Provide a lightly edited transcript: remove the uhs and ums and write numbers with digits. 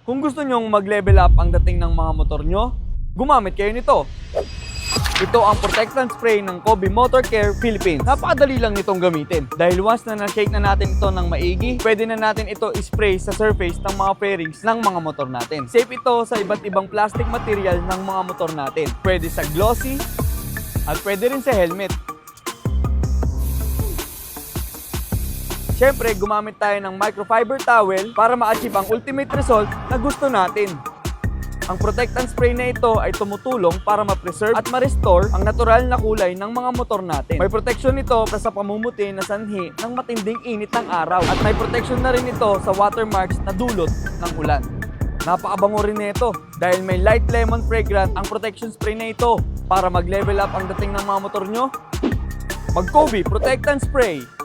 Kung gusto nyong mag-level up ang dating ng mga motor nyo, gumamit kayo nito. Ito ang protectant spray ng Kobe Motor Care Philippines. Napakadali lang nitong gamitin. Dahil once na na-shake na natin ito ng maigi, pwede na natin ito spray sa surface ng mga fairings ng mga motor natin. Safe ito sa iba't ibang plastic material ng mga motor natin. Pwede sa glossy at pwede rin sa helmet. Siyempre, gumamit tayo ng microfiber towel para ma-achieve ang ultimate result na gusto natin. Ang protectant spray na ito ay tumutulong para ma-preserve at ma-restore ang natural na kulay ng mga motor natin. May protection nito sa pamumuti na sanhi ng matinding init ng araw. At may protection na rin ito sa watermarks na dulot ng ulan. Napakabango rin nito dahil may light lemon fragrant ang protection spray na ito para mag-level up ang dating ng mga motor nyo. Mag-Kobe Protectant Spray!